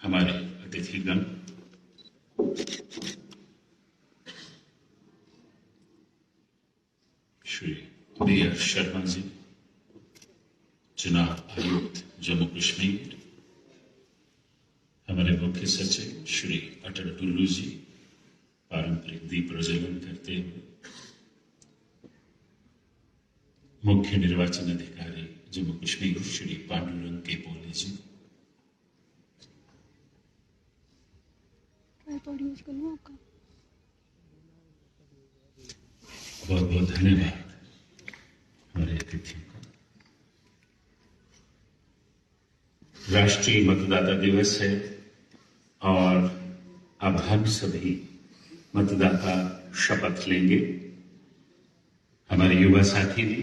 हमारे अतिथिगण, श्री बी.आर. शर्मा जी, चुनाव आयुक्त जम्मू कश्मीर, हमारे मुख्य सचिव श्री अटल डुल्लू जी पारंपरिक दीप प्रज्वलन करते हुए, मुख्य निर्वाचन अधिकारी जम्मू कश्मीर श्री पांडुरंग के पोले जी, बहुत बहुत धन्यवाद हमारे अतिथियों का। राष्ट्रीय मतदाता दिवस है और अब हम सभी मतदाता शपथ लेंगे। हमारे युवा साथी भी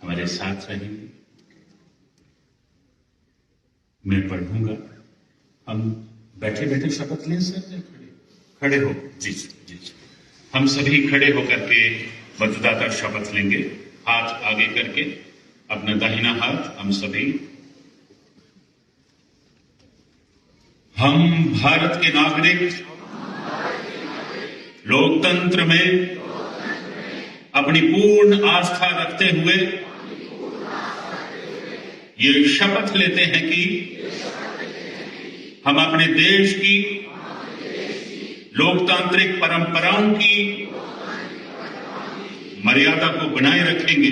हमारे साथ रहेंगे। मैं पढ़ूंगा, हम बैठे बैठे शपथ लें सर, खड़े हो जी जी। हम सभी खड़े होकर के मतदाता शपथ लेंगे, हाथ आगे करके, अपना दाहिना हाथ हम सभी। हम भारत के नागरिक लोकतंत्र में अपनी पूर्ण आस्था रखते हुए ये शपथ लेते हैं कि हम अपने देश की लोकतांत्रिक परंपराओं की मर्यादा को बनाए रखेंगे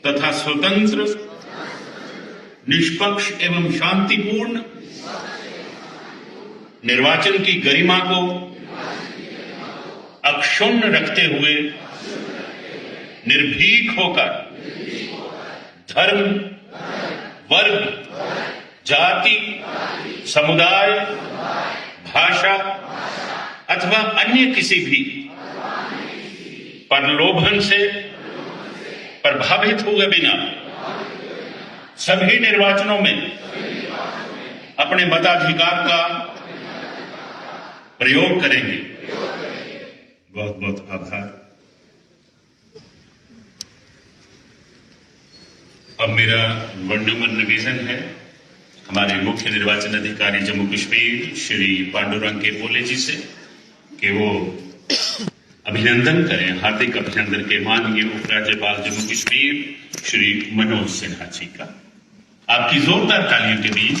तथा स्वतंत्र, निष्पक्ष एवं शांतिपूर्ण निर्वाचन की गरिमा को अक्षुण्ण रखते हुए निर्भीक होकर धर्म, वर्ग, जाति, समुदाय, भाषा अथवा अन्य किसी भी प्रलोभन से प्रभावित हुए बिना सभी निर्वाचनों में अपने मताधिकार का प्रयोग करेंगे। बहुत बहुत आभार। अब मेरा वंदनीय निवेदन है हमारे मुख्य निर्वाचन अधिकारी जम्मू कश्मीर श्री पांडुरंग के पोले जी से कि वो अभिनंदन करें, हार्दिक अभिनंदन के माननीय उपराज्यपाल जम्मू कश्मीर श्री मनोज सिन्हा जी का। आपकी जोरदार तालियों के बीच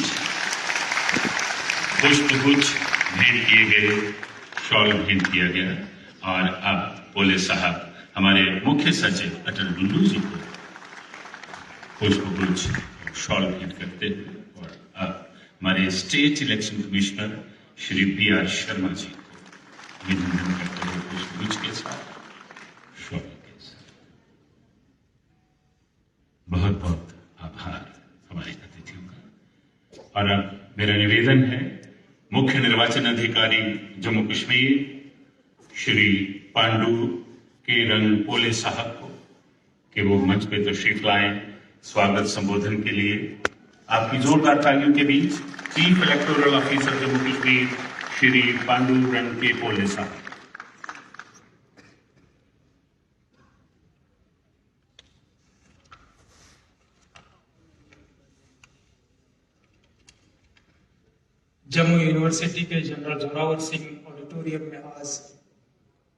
पुष्पगुच्छ भेंट किए गए, शॉल भेंट किया गया और अब पोले साहब हमारे मुख्य सचिव अटल डुल्लू जी को पुष्पगुच्छ शॉल भेंट करते हुए और अब हमारे state election commissioner Shri B R. Sharma ji को अभिनंदन करते हुए पुष्पगुच्छ के साथ शॉल के साथ। बहुत बहुत आभार हमारे अतिथियों का। और अब मेरा निवेदन है मुख्य निर्वाचन अधिकारी जम्मू कश्मीर श्री पांडु के रंग पोले साहब को कि वो मंच पे तशरीफ लाएं स्वागत संबोधन के लिए। आपकी जोरदार तालियों के बीच chief electoral officer Jammu Kashmir Shri Pandurang K Pole साहब। जम्मू यूनिवर्सिटी के जनरल जोरावर सिंह ऑडिटोरियम में आज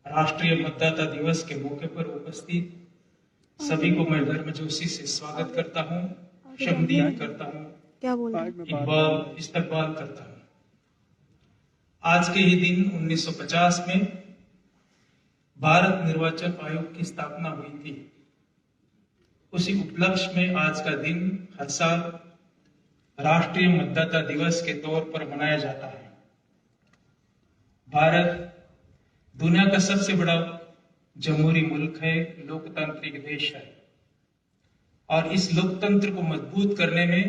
राष्ट्रीय मतदाता दिवस के मौके पर उपस्थित सभी को मैं गर्मजोशी से स्वागत करता हूं, शमदीद करता हूं, इस्तकबाल करता हूं। आज के ही दिन 1950 में भारत निर्वाचन आयोग की स्थापना हुई थी। उसी उपलक्ष्य में आज का दिन हर साल राष्ट्रीय मतदाता दिवस के तौर पर मनाया जाता है। भारत दुनिया का सबसे बड़ा जमहूरी मुल्क है, लोकतांत्रिक देश है और इस लोकतंत्र को मजबूत करने में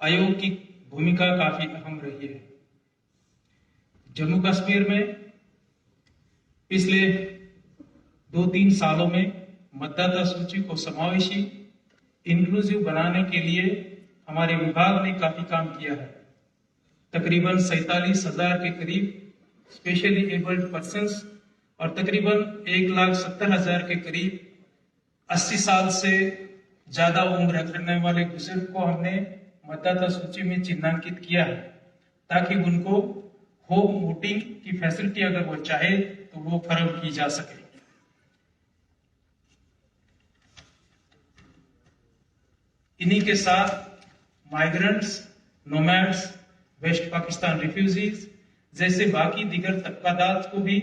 आयोग की भूमिका काफी अहम रही है। जम्मू कश्मीर में पिछले 2-3 सालों में मतदाता सूची को समावेशी, इंक्लूसिव बनाने के लिए हमारे विभाग ने काफी काम किया है। तकरीबन 47,000 के करीब स्पेशली एबल्ड पर्सन्स और तकरीबन 1,70,000 के करीब 80 साल से ज्यादा उम्र रखने वाले बुजुर्ग को हमने मतदाता सूची में चिन्हांकित किया है, ताकि उनको होम वोटिंग की फैसिलिटी अगर वो चाहे तो वो फराहम की जा सके। इन्हीं के साथ migrants, nomads, West Pakistan refugees जैसे बाकी दिगर तबकात को भी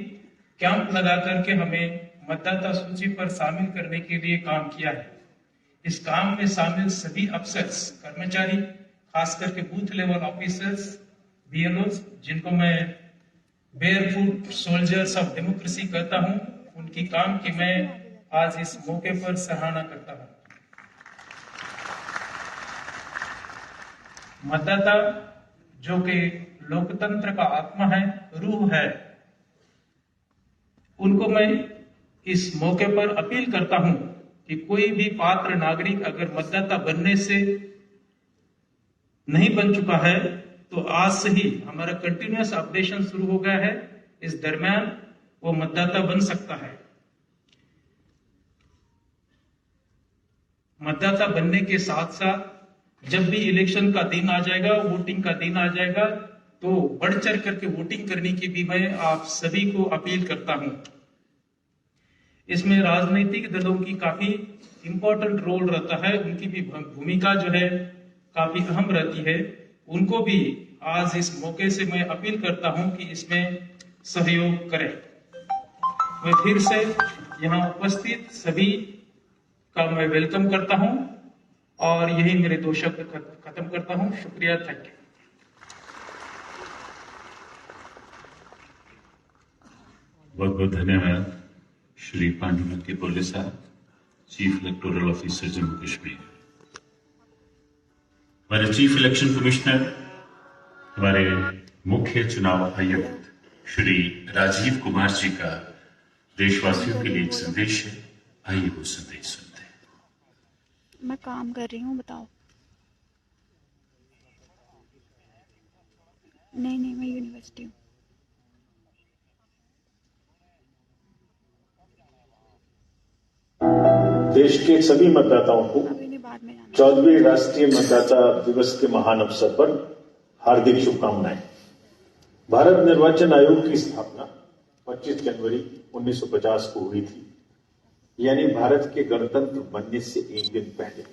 कैंप लगा करके हमें मतदाता सूची पर शामिल करने के लिए काम किया है। इस काम में शामिल सभी अफसर्स, कर्मचारी, खास करके बूथ लेवल ऑफिसर्स, BLOs, जिनको मैं बेयरफुट सोल्जर्स ऑफ डेमोक्रेसी कहता हूं, उनकी काम की मैं आज इस मौके पर सराहना करता हूं। मतदाता जो कि लोकतंत्र का आत्मा है, रूह है, उनको मैं इस मौके पर अपील करता हूं कि कोई भी पात्र नागरिक अगर मतदाता बनने से नहीं बन चुका है तो आज से ही हमारा कंटिन्यूअस अपडेशन शुरू हो गया है। इस दरमियान वो मतदाता बन सकता है। मतदाता बनने के साथ साथ जब भी इलेक्शन का दिन आ जाएगा, वोटिंग का दिन आ जाएगा, तो बढ़ चढ़ करके वोटिंग करने की भी मैं आप सभी को अपील करता हूं। इसमें राजनीतिक दलों की काफी इंपॉर्टेंट रोल रहता है, उनकी भी भूमिका जो है काफी अहम रहती है। उनको भी आज इस मौके से मैं अपील करता हूं कि इसमें सहयोग करें। मैं फिर से यहां उपस्थित सभी का मैं वेलकम करता हूं और यही मेरे 2 शब्द खत्म करता हूं। शुक्रिया, थैंक यू। बहुत बहुत धन्यवाद श्री पांडुरंग बोले साहब, chief electoral officer Jammu Kashmir. हमारे चीफ इलेक्शन कमिश्नर, हमारे मुख्य चुनाव आयुक्त श्री राजीव कुमार जी का देशवासियों के लिए एक संदेश है। आइए वो संदेश सुनते हैं। मैं काम कर रही हूँ, बताओ। नहीं, मैं यूनिवर्सिटी हूँ। देश के सभी मतदाताओं को 14वीं राष्ट्रीय मतदाता दिवस के महान अवसर पर हार्दिक शुभकामनाएं। भारत निर्वाचन आयोग की स्थापना 25 जनवरी 1950 को हुई थी, यानी भारत के गणतंत्र बनने से एक दिन पहले,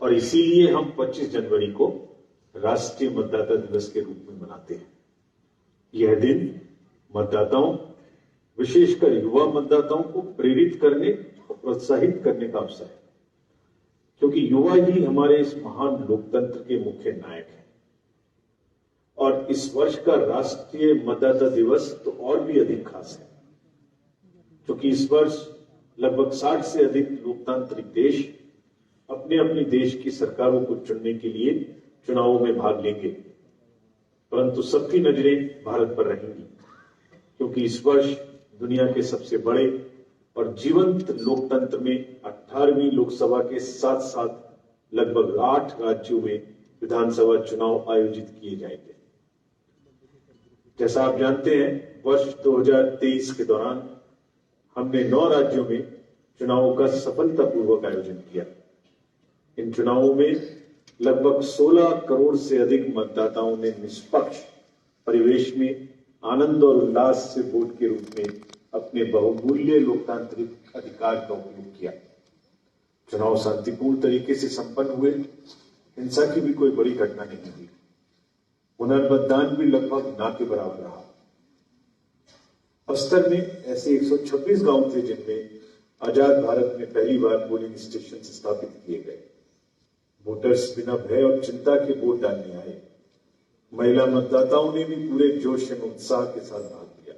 और इसीलिए हम 25 जनवरी को राष्ट्रीय मतदाता दिवस के रूप में मनाते हैं। यह दिन मतदाताओं, विशेषकर युवा मतदाताओं को प्रेरित करने और प्रोत्साहित करने का अवसर है, क्योंकि युवा ही हमारे इस महान लोकतंत्र के मुख्य नायक हैं। और इस वर्ष का राष्ट्रीय मतदाता दिवस तो और भी अधिक खास है, क्योंकि इस वर्ष लगभग 60 से अधिक लोकतांत्रिक देश अपने अपने देश की सरकारों को चुनने के लिए चुनावों में भाग लेंगे, परंतु सबकी नजरें भारत पर रहेंगी, क्योंकि इस वर्ष दुनिया के सबसे बड़े और जीवंत लोकतंत्र में 18वीं लोकसभा के साथ साथ लगभग 8 राज्यों में विधानसभा चुनाव आयोजित किए जाएंगे। जैसा आप जानते हैं, वर्ष 2023 के दौरान हमने 9 राज्यों में चुनावों का सफलतापूर्वक आयोजन किया। इन चुनावों में लगभग 16 करोड़ से अधिक मतदाताओं ने निष्पक्ष परिवेश में आनंद और उल्लास से वोट के रूप में अपने बहुमूल्य लोकतांत्रिक अधिकार का उपयोग किया। चुनाव शांतिपूर्ण तरीके से संपन्न हुए, हिंसा की भी कोई बड़ी घटना नहीं हुई। पुनर्मतदान भी लगभग ना के बराबर रहा। बस्तर में ऐसे 126 गांव थे जिनमें आजाद भारत में पहली बार पोलिंग स्टेशन स्थापित किए गए। वोटर्स बिना भय और चिंता के वोट डालने आए। महिला मतदाताओं ने भी पूरे जोश एवं उत्साह के साथ भाग लिया।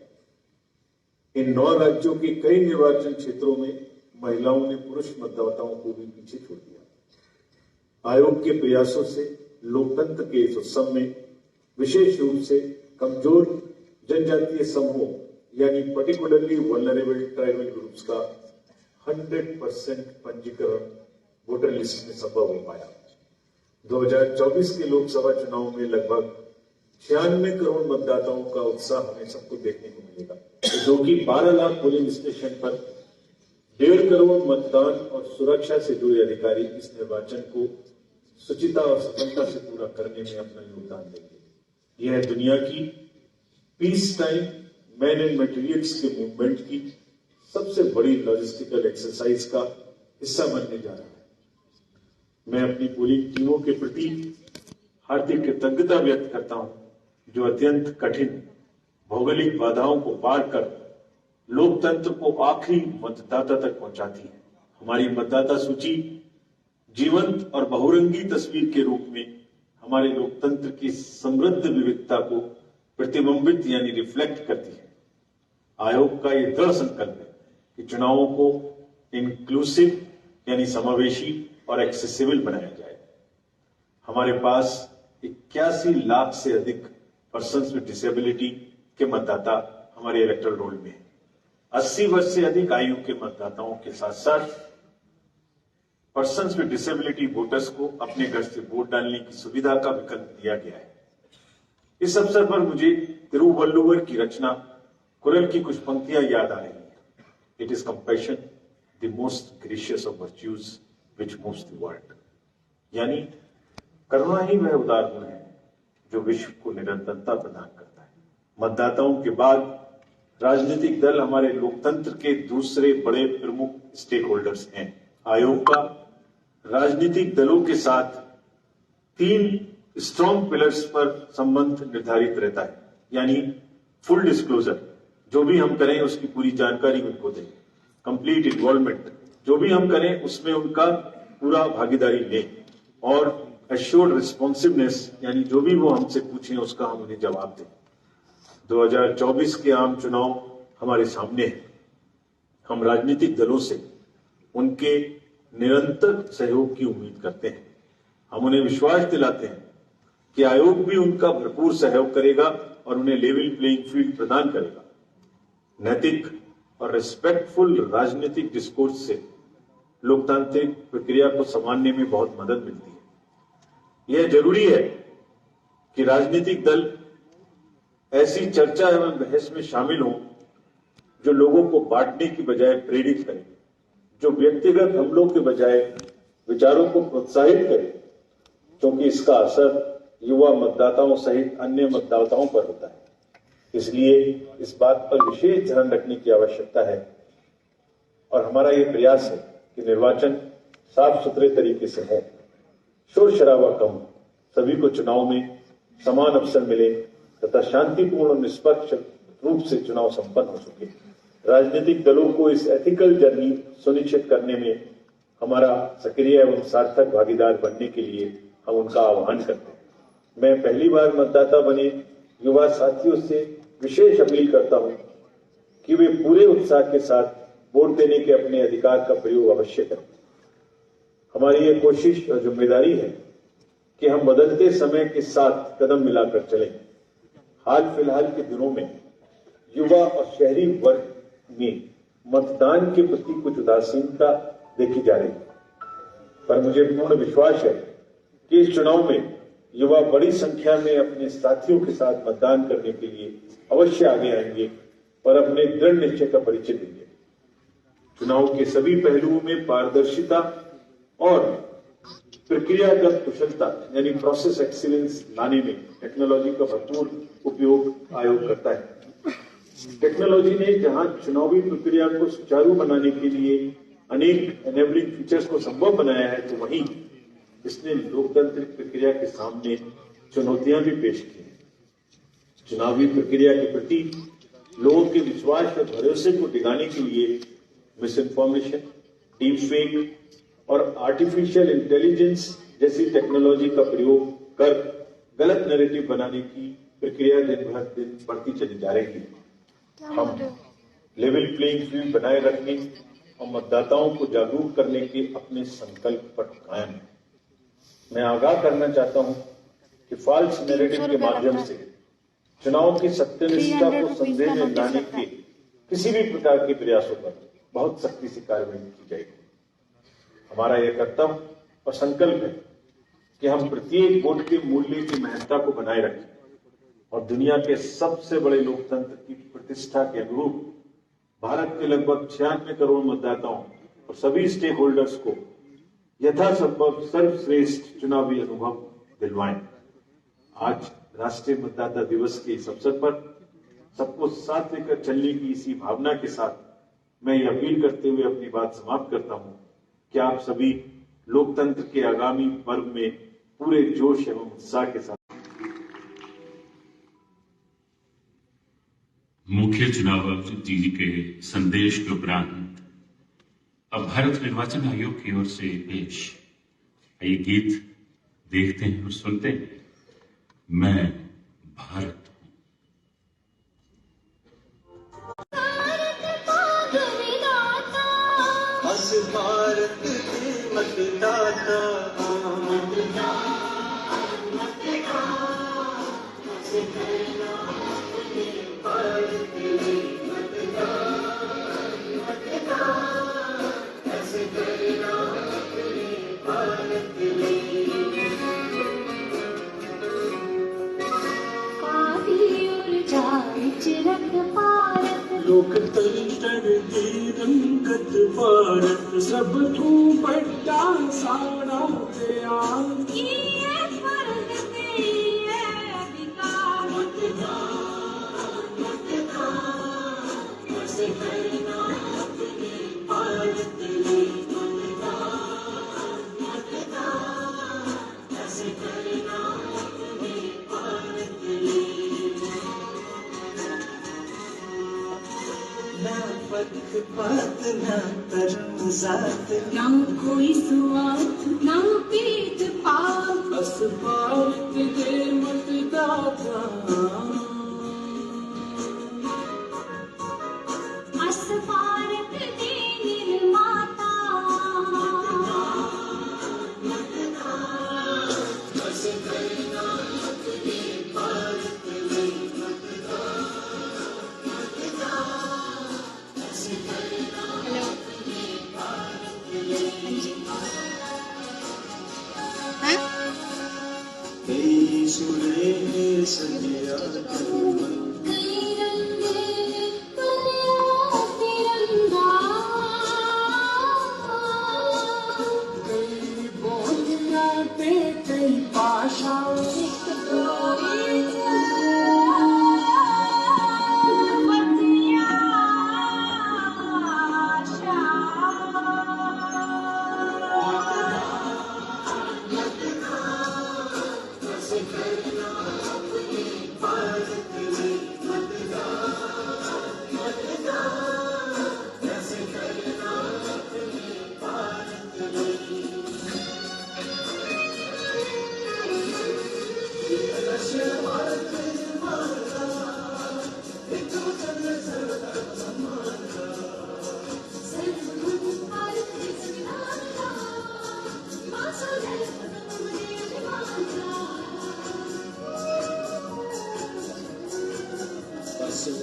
इन 9 राज्यों के कई निर्वाचन क्षेत्रों में महिलाओं ने पुरुष मतदाताओं को भी पीछे छोड़ दिया। आयोग के प्रयासों से लोकतंत्र के इस उत्सव में विशेष रूप से कमजोर जनजातीय समूहों यानी पर्टिकुलरली वल्नरेबल ट्राइबल ग्रुप्स का 100% पंजीकरण वोटर लिस्ट में संभव हो पाया। 2024 के लोकसभा चुनाव में लगभग 96 करोड़ मतदाताओं का उत्साह हमें सबको देखने को मिलेगा, जो कि 12 लाख पोलिंग स्टेशन पर 1.5 करोड़ मतदान और सुरक्षा से जुड़े अधिकारी इस निर्वाचन को शुचिता और सफलता से पूरा करने में अपना योगदान देंगे। यह दुनिया की peace time man and materials के मूवमेंट की सबसे बड़ी लॉजिस्टिकल एक्सरसाइज का हिस्सा बनने जा रहा है। मैं अपनी पूरी टीमों के प्रति हार्दिक कृतज्ञता व्यक्त करता हूं, जो अत्यंत कठिन भौगोलिक बाधाओं को पार कर लोकतंत्र को आखिरी मतदाता तक पहुंचाती है। हमारी मतदाता सूची जीवंत और बहुरंगी तस्वीर के रूप में हमारे लोकतंत्र की समृद्ध विविधता को प्रतिबिंबित यानी रिफ्लेक्ट करती है। आयोग का यह दृढ़ संकल्प है कि चुनावों को इंक्लूसिव यानी समावेशी और एक्सेसिबल बनाया जाए। हमारे पास 81 लाख से अधिक पर्सन्स विद डिसेबिलिटी के मतदाता हमारे इलेक्टोरल रोल में है। 80 वर्ष से अधिक आयु के मतदाताओं के साथ साथ पर्सन्स विद डिसेबिलिटी वोटर्स को अपने घर से वोट डालने की सुविधा का विकल्प दिया गया है। इस अवसर पर मुझे तिरुवल्लुवर की रचना कुरल की कुछ पंक्तियां याद आ रही हैं। It is compassion the most gracious of virtues which moves the world, यानी करुणा ही वह उदार गुण है जो विश्व को निरंतरता प्रदान करता है। मतदाताओं के बाद राजनीतिक दल हमारे लोकतंत्र के दूसरे बड़े प्रमुख स्टेक होल्डर्स हैं। आयोग का राजनीतिक दलों के साथ 3 स्ट्रॉन्ग पिलर्स पर संबंध निर्धारित रहता है, यानी फुल डिस्क्लोजर, जो भी हम करें उसकी पूरी जानकारी उनको दें। कंप्लीट इन्वॉल्वमेंट, जो भी हम करें उसमें उनका पूरा भागीदारी लें। और एश्योर्ड रिस्पॉन्सिवनेस, यानी जो भी वो हमसे पूछें उसका हम उन्हें जवाब दें। 2024 के आम चुनाव हमारे सामने है। हम राजनीतिक दलों से उनके निरंतर सहयोग की उम्मीद करते हैं। हम उन्हें विश्वास दिलाते हैं कि आयोग भी उनका भरपूर सहयोग करेगा और उन्हें लेवल प्लेइंग फील्ड प्रदान करेगा। नैतिक और रिस्पेक्टफुल राजनीतिक डिस्कोर्स से लोकतांत्रिक प्रक्रिया को संभालने में बहुत मदद मिलती है। यह जरूरी है कि राजनीतिक दल ऐसी चर्चा एवं बहस में शामिल हों जो लोगों को बांटने की बजाय प्रेरित करे, जो व्यक्तिगत हमलों के बजाय विचारों को प्रोत्साहित करे, क्योंकि इसका असर युवा मतदाताओं सहित अन्य मतदाताओं पर होता है। इसलिए इस बात पर विशेष ध्यान रखने की आवश्यकता है और हमारा ये प्रयास है कि निर्वाचन साफ सुथरे तरीके से हो, शोर शराबा कम, सभी को चुनाव में समान अवसर मिले तथा शांतिपूर्ण और निष्पक्ष रूप से चुनाव संपन्न हो सके। राजनीतिक दलों को इस एथिकल जर्नी सुनिश्चित करने में हमारा सक्रिय एवं सार्थक भागीदार बनने के लिए हम उनका आह्वान करते हैं। मैं पहली बार मतदाता बने युवा साथियों से विशेष अपील करता हूं कि वे पूरे उत्साह के साथ वोट देने के अपने अधिकार का प्रयोग अवश्य करें। हमारी ये कोशिश और जिम्मेदारी है कि हम बदलते समय के साथ कदम मिलाकर चलें। हाल फिलहाल के दिनों में युवा और शहरी वर्ग में मतदान के प्रति कुछ उदासीनता देखी जा रही है, पर मुझे पूर्ण विश्वास है कि इस चुनाव में युवा बड़ी संख्या में अपने साथियों के साथ मतदान करने के लिए अवश्य आगे आएंगे और अपने दृढ़ निश्चय का परिचय देंगे। चुनाव के सभी पहलुओं में पारदर्शिता और प्रक्रियागत कुशलता यानी प्रोसेस एक्सीलेंस लाने में टेक्नोलॉजी का भरपूर उपयोग आयोग करता है। टेक्नोलॉजी ने जहां चुनावी प्रक्रिया को सुचारू बनाने के लिए अनेक एनेबलिंग फीचर्स को संभव बनाया है, तो वहीं इसने लोकतांत्रिक प्रक्रिया के सामने चुनौतियां भी पेश की हैं। चुनावी प्रक्रिया के प्रति लोगों के विश्वास और भरोसे को दिखाने के लिए मिस इन्फॉर्मेशन, डीप फेक और आर्टिफिशियल इंटेलिजेंस जैसी टेक्नोलॉजी का प्रयोग कर गलत नैरेटिव बनाने की प्रक्रिया दिन भर दिन बढ़ती चली जा रही है। हम लेवल प्लेइंग फील्ड बनाए रखने और मतदाताओं को जागरूक करने के अपने संकल्प पर कायम है। मैं आगाह करना चाहता हूं कि फॉल्स नैरेटिव के माध्यम से चुनाव की सत्यनिष्ठा को संदेह में लाने के किसी भी प्रकार के प्रयासों पर बहुत सख्ती से कार्रवाई की जाएगी। हमारा यह कर्तव्य और संकल्प है कि हम प्रत्येक वोट के मूल्य की महत्ता को बनाए रखें और दुनिया के सबसे बड़े लोकतंत्र की प्रतिष्ठा के अनुरूप भारत के लगभग 96 करोड़ मतदाताओं और सभी स्टेक होल्डर्स को यथासंभव सर्वश्रेष्ठ चुनावी अनुभव दिलवाएं। आज राष्ट्रीय मतदाता दिवस के इस अवसर पर सबको साथ लेकर चलने की इसी भावना के साथ मैं ये अपील करते हुए अपनी बात समाप्त करता हूं कि आप सभी लोकतंत्र के आगामी पर्व में पूरे जोश एवं उत्साह के साथ मुख्य चुनाव आयुक्त जी के संदेश के उपरांत अब भारत निर्वाचन आयोग की ओर से पेश ये गीत देखते हैं और सुनते हैं। मैं भारत भारत के मतदाता लोकतंत्र की रंगत भारत सब तू बड़ा सारा बात ना धर्म जात ना कोई स्वार्थ ना भेदभाव बस भारत के मतदाता अस भारत के निर्माता सुने संज्ञा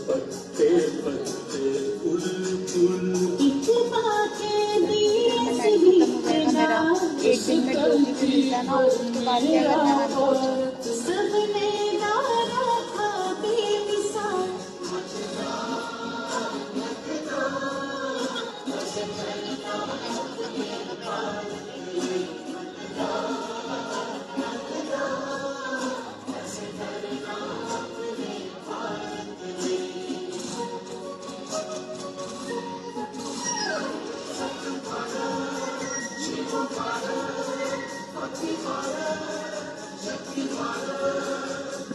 पत्ते पत्ते फूल फूल एक बात एक दिन में 2 जीबी मिलता ना, उसके बाद क्या करना है सबने डाला था बेमिसाल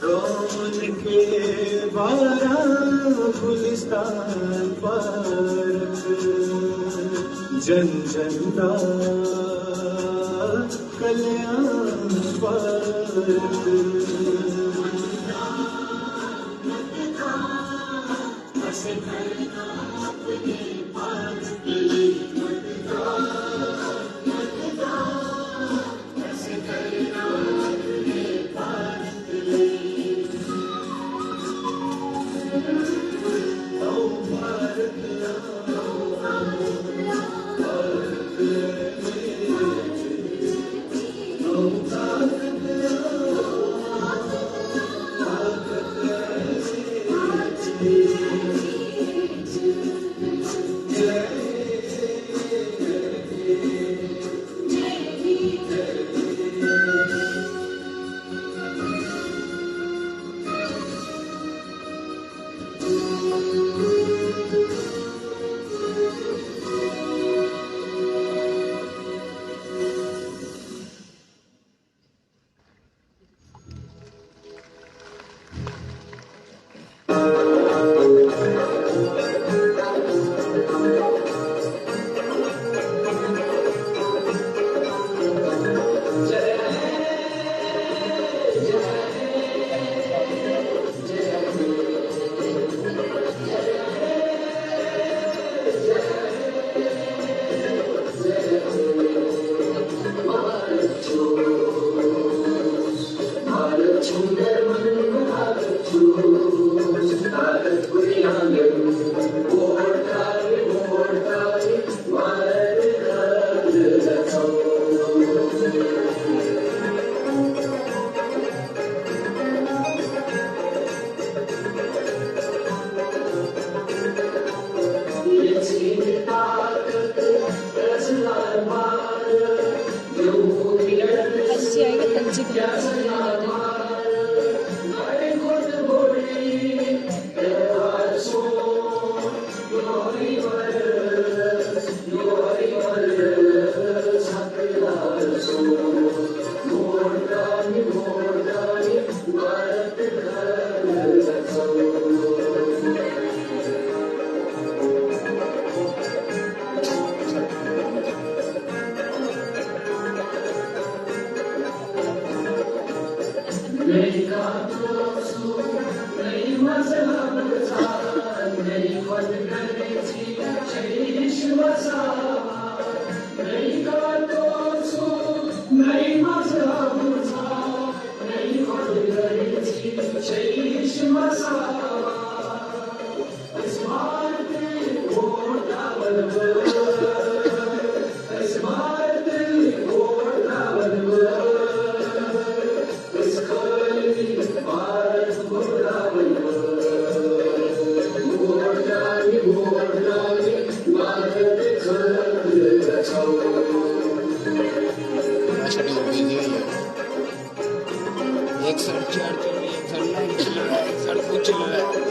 रोज के 12 गुलिस्तान पार्क जन जन का कल्याण पार्क एक साइड चेयर चल रही है, एक साइड लाइट चल रहा है, एक साइड कुछ चल रहा है।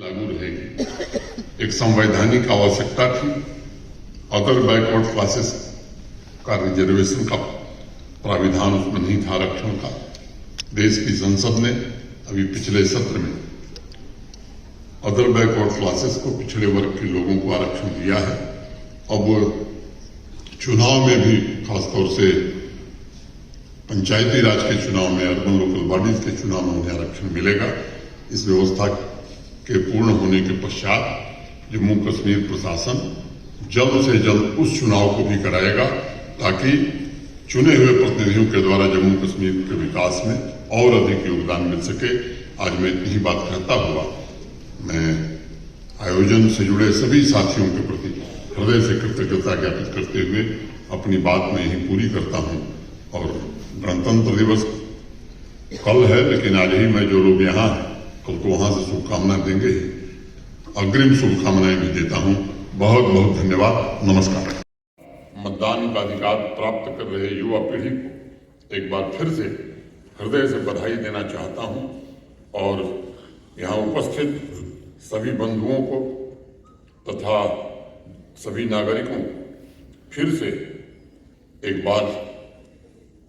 लागू रहेगी। एक संवैधानिक आवश्यकता थी अदर बैकवर्ड क्लासेस का रिजर्वेशन का प्राविधान उसमें नहीं था आरक्षण का। देश की संसद ने अभी पिछले सत्र में अदर बैकवर्ड क्लासेस को पिछड़े वर्ग के लोगों को आरक्षण दिया है। अब चुनाव में भी खासतौर से पंचायती राज के चुनाव में, अर्बन लोकल बॉडीज के चुनाव में उन्हें आरक्षण मिलेगा। इस व्यवस्था के पूर्ण होने के पश्चात जम्मू कश्मीर प्रशासन जल्द से जल्द उस चुनाव को भी कराएगा ताकि चुने हुए प्रतिनिधियों के द्वारा जम्मू कश्मीर के विकास में और अधिक योगदान मिल सके। आज मैं इतनी ही बात कहता हुआ मैं आयोजन से जुड़े सभी साथियों के प्रति हृदय से कृतज्ञता ज्ञापित करते हुए अपनी बात में यही पूरी करता हूं। और गणतंत्र दिवस कल है, लेकिन आज ही मैं जो लोग यहाँ हैं कल को वहां से शुभकामनाएं देंगे ही, अग्रिम शुभकामनाएं भी देता हूं। बहुत बहुत धन्यवाद। नमस्कार। मतदान का अधिकार प्राप्त कर रहे युवा पीढ़ी को एक बार फिर से हृदय से बधाई देना चाहता हूं और यहाँ उपस्थित सभी बंधुओं को तथा सभी नागरिकों को फिर से एक बार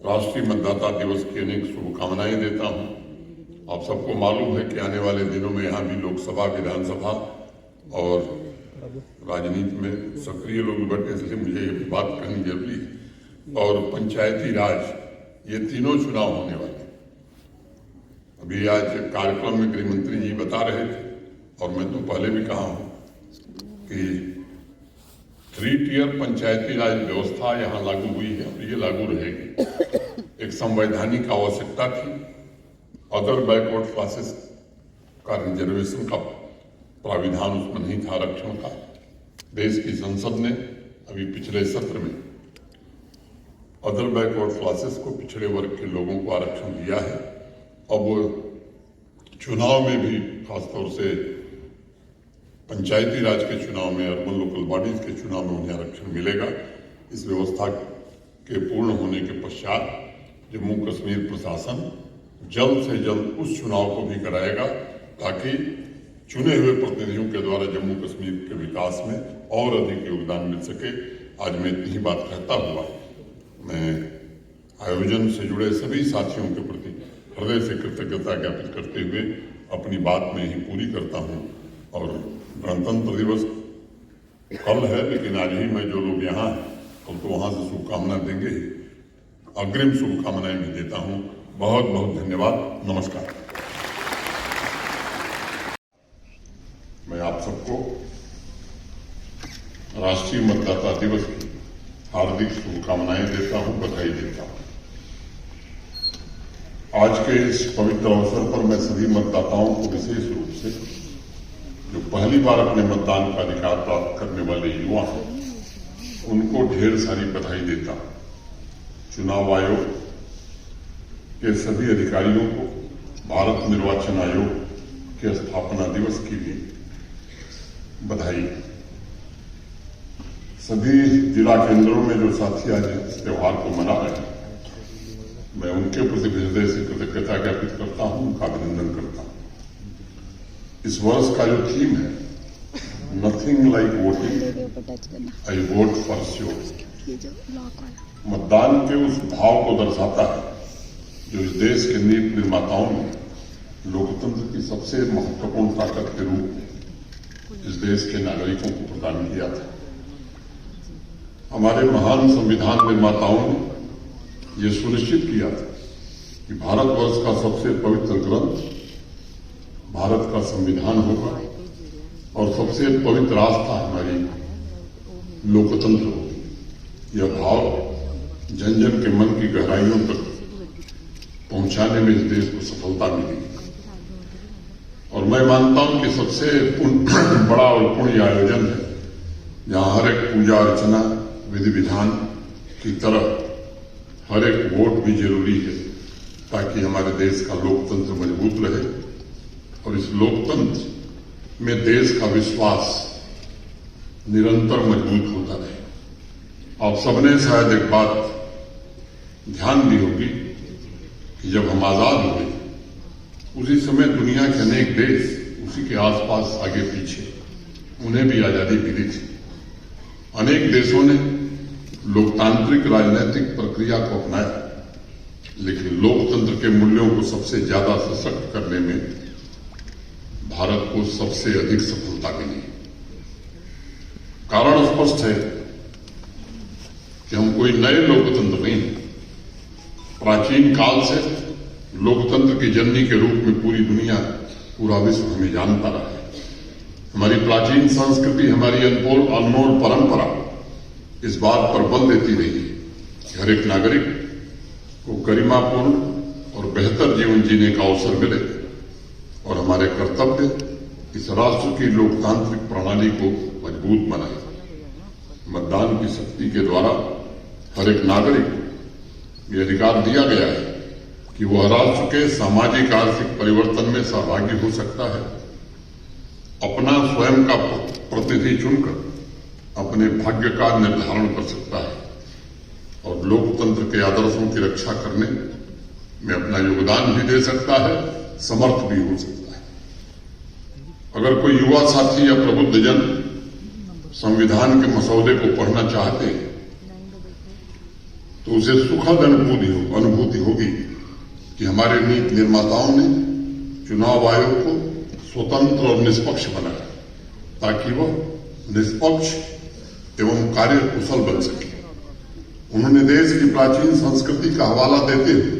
राष्ट्रीय मतदाता दिवस की अनेक शुभकामनाएं देता हूं। आप सबको मालूम है कि आने वाले दिनों में यहाँ भी लोकसभा, विधानसभा और राजनीति में सक्रिय लोग बैठने से मुझे ये बात कहनी जरूरी है, और पंचायती राज, ये तीनों चुनाव होने वाले। अभी आज कार्यक्रम में गृह मंत्री जी बता रहे थे और मैं तो पहले भी कहा हूं कि 3 टियर पंचायती राज व्यवस्था यहाँ लागू हुई है और ये लागू रहेगी। एक संवैधानिक आवश्यकता थी अदर बैकवर्ड क्लासेस का रिजर्वेशन का प्राविधान उसमें नहीं था, आरक्षण का। देश की संसद ने अभी पिछले सत्र में अदर बैकवर्ड क्लासेस को, पिछड़े वर्ग के लोगों को आरक्षण दिया है। अब चुनाव में भी खासतौर से पंचायती राज के चुनाव में, अर्बन लोकल बॉडीज के चुनाव में उन्हें आरक्षण मिलेगा। इस व्यवस्था के पूर्ण होने के पश्चात जम्मू कश्मीर प्रशासन जल्द से जल्द उस चुनाव को भी कराएगा ताकि चुने हुए प्रतिनिधियों के द्वारा जम्मू कश्मीर के विकास में और अधिक योगदान मिल सके। आज मैं इतनी ही बात कहता हुआ मैं आयोजन से जुड़े सभी साथियों के प्रति हृदय से कृतज्ञता ज्ञापित करते हुए अपनी बात में ही पूरी करता हूं। और गणतंत्र दिवस कल है, लेकिन आज ही मैं जो लोग यहाँ हैं कल तो वहां से शुभकामना देंगे ही, अग्रिम शुभकामनाएं भी देता हूं। बहुत बहुत धन्यवाद। नमस्कार। मैं आप सबको राष्ट्रीय मतदाता दिवस की हार्दिक शुभकामनाएं देता हूं, बधाई देता हूं। आज के इस पवित्र अवसर पर मैं सभी मतदाताओं को विशेष रूप से जो पहली बार अपने मतदान का अधिकार प्राप्त करने वाले युवा हैं उनको ढेर सारी बधाई देता हूं। चुनाव आयोग के सभी अधिकारियों को भारत निर्वाचन आयोग के स्थापना दिवस की भी बधाई। सभी जिला केंद्रों में जो साथी आज इस त्योहार को मना रहे हैं मैं उनके प्रति हृदय से कृतज्ञता ज्ञापित करता हूं, उनका अभिनंदन करता हूं। इस वर्ष का जो थीम है nothing like voting I vote for sure, मतदान के उस भाव को दर्शाता है जो इस देश के नीति निर्माताओं ने लोकतंत्र की सबसे महत्वपूर्ण ताकत के रूप में इस देश के नागरिकों को प्रदान किया था। हमारे महान संविधान निर्माताओं ने यह सुनिश्चित किया था कि भारतवर्ष का सबसे पवित्र ग्रंथ भारत का संविधान होगा और सबसे पवित्र आस्था हमारी लोकतंत्र होगी। यह भाव जन जन के मन की गहराइयों तक पहुंचाने में इस देश को सफलता मिली। और मैं मानता हूं कि सबसे बड़ा और पुण्य आयोजन है जहां हर एक पूजा अर्चना विधि विधान की तरह हर एक वोट भी जरूरी है ताकि हमारे देश का लोकतंत्र मजबूत रहे और इस लोकतंत्र में देश का विश्वास निरंतर मजबूत होता रहे। आप सबने शायद एक बात ध्यान दी होगी कि जब हम आजाद हुए उसी समय दुनिया के अनेक देश उसी के आसपास आगे पीछे उन्हें भी आजादी मिली थी। अनेक देशों ने लोकतांत्रिक राजनीतिक प्रक्रिया को अपनाया, लेकिन लोकतंत्र के मूल्यों को सबसे ज्यादा सशक्त करने में भारत को सबसे अधिक सफलता मिली। कारण स्पष्ट है कि हम कोई नए लोकतंत्र नहीं हैं। प्राचीन काल से लोकतंत्र की जननी के रूप में पूरी दुनिया, पूरा विश्व हमें जानता रहा है। हमारी प्राचीन संस्कृति, हमारी अनमोल परंपरा इस बात पर बल देती रही है कि हर एक नागरिक को गरिमापूर्ण और बेहतर जीवन जीने का अवसर मिले और हमारे कर्तव्य इस राष्ट्र की लोकतांत्रिक प्रणाली को मजबूत बनाए। मतदान की शक्ति के द्वारा हर एक नागरिक ये अधिकार दिया गया है कि वह राष्ट्र के सामाजिक आर्थिक परिवर्तन में सहभागी हो सकता है, अपना स्वयं का प्रतिनिधि चुनकर अपने भाग्य का निर्धारण कर सकता है और लोकतंत्र के आदर्शों की रक्षा करने में अपना योगदान भी दे सकता है, समर्थ भी हो सकता है। अगर कोई युवा साथी या प्रबुद्धजन संविधान के मसौदे को पढ़ना चाहते हैं तो उसे सुखद अनुभूति होगी कि हमारे नीति निर्माताओं ने चुनाव आयोग को स्वतंत्र और निष्पक्ष बनाया ताकि वह निष्पक्ष एवं कार्य कुशल बन सके। उन्होंने देश की प्राचीन संस्कृति का हवाला देते हुए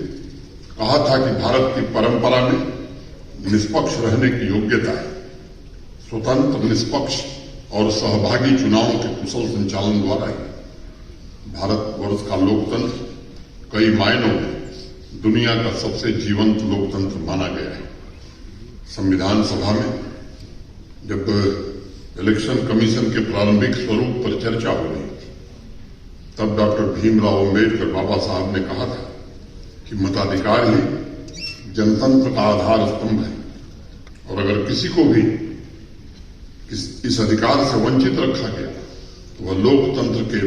कहा था कि भारत की परंपरा में निष्पक्ष रहने की योग्यता है। स्वतंत्र, निष्पक्ष और सहभागी चुनावों के कुशल संचालन द्वारा ही भारतवर्ष का लोकतंत्र कई मायनों में दुनिया का सबसे जीवंत लोकतंत्र माना गया है। संविधान सभा में जब इलेक्शन कमीशन के प्रारंभिक स्वरूप पर चर्चा हो रही तब डॉक्टर भीमराव अम्बेडकर बाबा साहब ने कहा था कि मताधिकार ही जनतंत्र का आधार स्तंभ है और अगर किसी को भी इस अधिकार से वंचित रखा गया तो वह लोकतंत्र के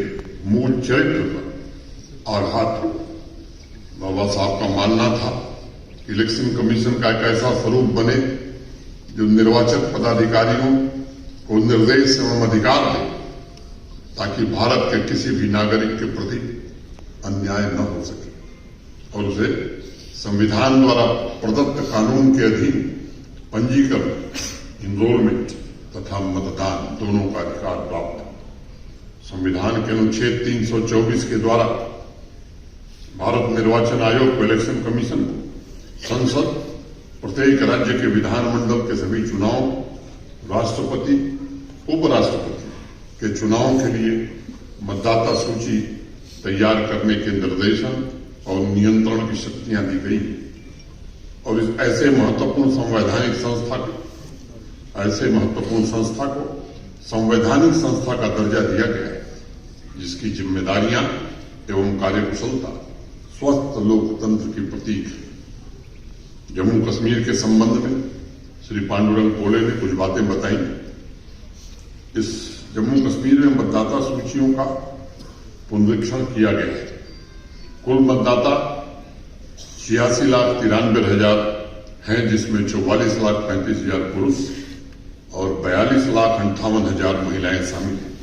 मूल चरित्र पर आघात हो। बाबा साहब का मानना था कि इलेक्शन कमीशन का एक ऐसा स्वरूप बने जो निर्वाचक पदाधिकारियों को निर्देश एवं अधिकार दे ताकि भारत के किसी भी नागरिक के प्रति अन्याय न हो सके और उसे संविधान द्वारा प्रदत्त कानून के अधीन पंजीकरण, इनरोलमेंट तथा मतदान दोनों का अधिकार प्राप्त हो। संविधान के अनुच्छेद 324 के द्वारा भारत निर्वाचन आयोग को इलेक्शन कमीशन को संसद, प्रत्येक राज्य के विधानमंडल के सभी चुनाव, राष्ट्रपति, उपराष्ट्रपति के चुनाव के लिए मतदाता सूची तैयार करने के निर्देशन और नियंत्रण की शक्तियां दी गई और इस ऐसे महत्वपूर्ण संस्था को संवैधानिक संस्था का दर्जा दिया गया है जिसकी जिम्मेदारियां एवं कार्यकुशलता स्वस्थ लोकतंत्र की प्रतीक है। जम्मू कश्मीर के संबंध में श्री पांडुरंग पोले ने कुछ बातें बताई। इस जम्मू कश्मीर में मतदाता सूचियों का पुनरीक्षण किया गया है। कुल मतदाता 86,93,000 हैं जिसमें 44,35,000 पुरुष और 42,58,000 महिलाएं शामिल हैं।